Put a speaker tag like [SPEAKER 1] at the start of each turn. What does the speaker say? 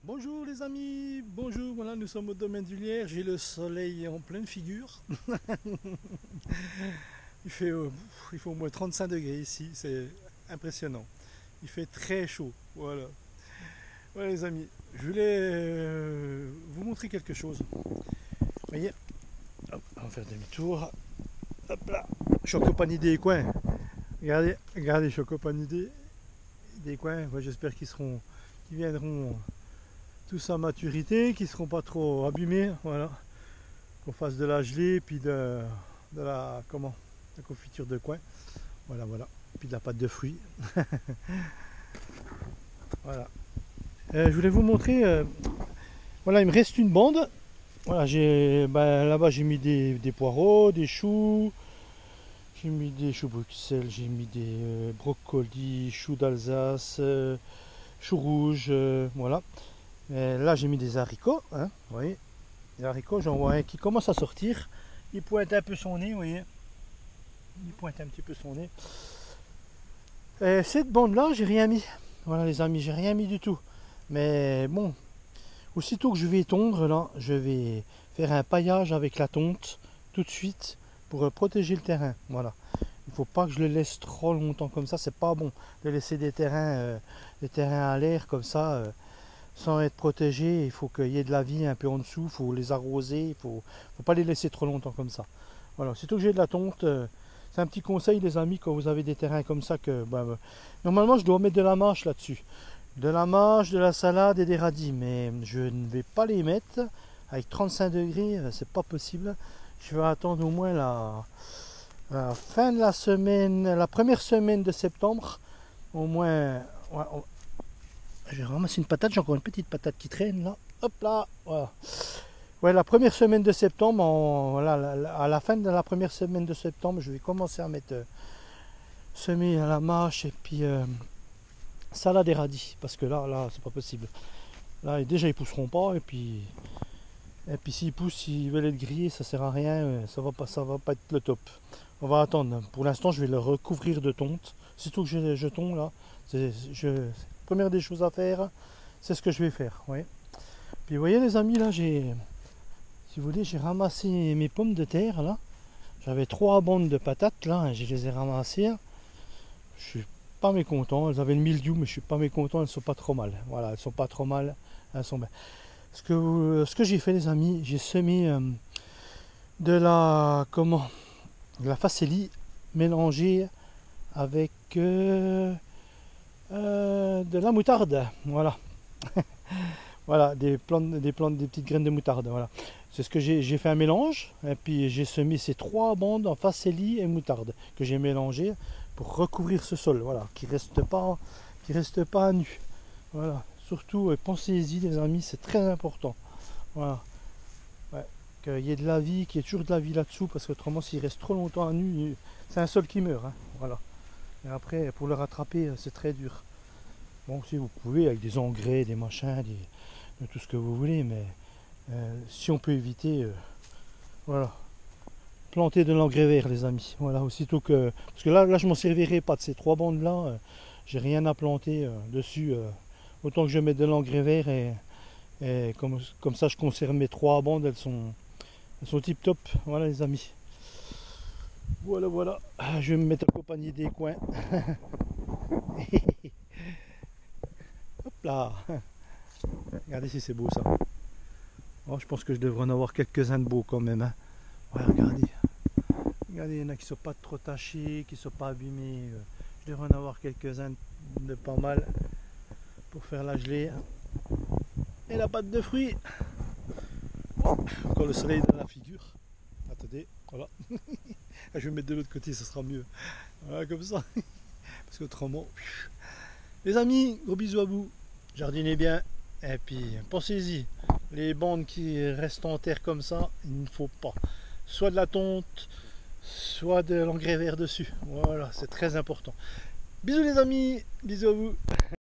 [SPEAKER 1] Bonjour les amis, bonjour, voilà nous sommes au domaine du Lierre, j'ai le soleil en pleine figure. il fait, il fait au moins 35 degrés ici, c'est impressionnant. Il fait très chaud, voilà. Voilà les amis, je voulais vous montrer quelque chose. Vous voyez, hop, on va faire demi-tour. Hop là, je suis en compagnie des coins. Regardez, regardez, je suis en compagnie des coins. Ouais, j'espère qu'ils viendront tous à maturité, qui ne seront pas trop abîmés, voilà. Qu'on fasse de la gelée, puis de la confiture de coin, voilà, voilà. Puis de la pâte de fruits. Voilà. Je voulais vous montrer, voilà, il me reste une bande. Voilà, là-bas j'ai mis des poireaux, des choux, j'ai mis des choux Bruxelles, j'ai mis des brocolis, choux d'Alsace, choux rouges, voilà. Et là j'ai mis des haricots, hein, vous voyez, les haricots, j'en vois un qui commence à sortir. Il pointe un peu son nez, vous voyez. Il pointe un petit peu son nez. Et cette bande-là, j'ai rien mis. Voilà les amis, j'ai rien mis du tout. Mais bon, aussitôt que je vais tondre, là, je vais faire un paillage avec la tonte tout de suite pour protéger le terrain. Voilà. Il ne faut pas que je le laisse trop longtemps comme ça. C'est pas bon de laisser des terrains à l'air comme ça. Sans être protégé, il faut qu'il y ait de la vie un peu en dessous, il faut les arroser, il ne faut pas les laisser trop longtemps comme ça. Voilà, surtout que j'ai de la tonte, c'est un petit conseil les amis quand vous avez des terrains comme ça que normalement je dois mettre de la mâche là-dessus. De la mâche, de la salade et des radis, mais je ne vais pas les mettre avec 35 degrés, c'est pas possible. Je vais attendre au moins la fin de la semaine, la première semaine de septembre, au moins. Ouais, je vais ramasser une patate, j'ai encore une petite patate qui traîne là. Hop là, voilà. Ouais, la première semaine de septembre, voilà, à la fin de la première semaine de septembre, je vais commencer à mettre semer à la mâche et puis salade et radis. Parce que là, c'est pas possible. Là, déjà, ils pousseront pas et puis s'ils poussent, s'ils veulent être grillés, ça sert à rien, ça va pas être le top. On va attendre. Pour l'instant, je vais le recouvrir de tonte. Surtout que j'ai les jetons là. Première des choses à faire, c'est ce que je vais faire. Ouais. Puis vous voyez les amis, là, si vous voulez, j'ai ramassé mes pommes de terre là. J'avais 3 bandes de patates là, je les ai ramassées. Je suis pas mécontent. Elles avaient le mildiou, mais je suis pas mécontent. Elles sont pas trop mal. Voilà, elles sont pas trop mal. Elles sont bien. Ce que j'ai fait les amis, j'ai semé de la facélie mélangée avec de la moutarde. Voilà. Voilà, des petites graines de moutarde. Voilà. C'est ce que j'ai fait un mélange. Et puis j'ai semé ces 3 bandes en facélie et moutarde que j'ai mélangé pour recouvrir ce sol. Voilà, qui reste pas à nu. Voilà. Surtout pensez-y les amis, c'est très important. Voilà. Ouais. Qu'il y ait de la vie, qu'il y ait toujours de la vie là-dessous, parce qu'autrement s'il reste trop longtemps à nu, c'est un sol qui meurt. Hein. Voilà. Et après pour le rattraper, c'est très dur. Bon, si vous pouvez, avec des engrais, des machins, tout ce que vous voulez, mais si on peut éviter, voilà. Planter de l'engrais vert, les amis. Voilà, aussitôt que. Parce que là je m'en servirai pas de ces 3 bandes-là, j'ai rien à planter dessus. Autant que je mette de l'engrais vert et comme ça je conserve mes 3 bandes, elles sont tip top. Voilà, les amis. Voilà, voilà. Je vais me mettre accompagné des coins. Hop là. Regardez si c'est beau ça. Oh, je pense que je devrais en avoir quelques-uns de beaux quand même. Hein. Ouais, regardez. Regardez, il y en a qui ne sont pas trop tachés, qui ne sont pas abîmés. Je devrais en avoir quelques-uns de pas mal pour faire la gelée. Et la pâte de fruits. Oh, encore le soleil dans la figure. Attendez, voilà. Je vais mettre de l'autre côté, ça sera mieux. Voilà, comme ça. Parce qu'autrement... Les amis, gros bisous à vous. Jardinez bien. Et puis, pensez-y. Les bandes qui restent en terre comme ça, il ne faut pas. Soit de la tonte, soit de l'engrais vert dessus. Voilà, c'est très important. Bisous les amis, bisous à vous.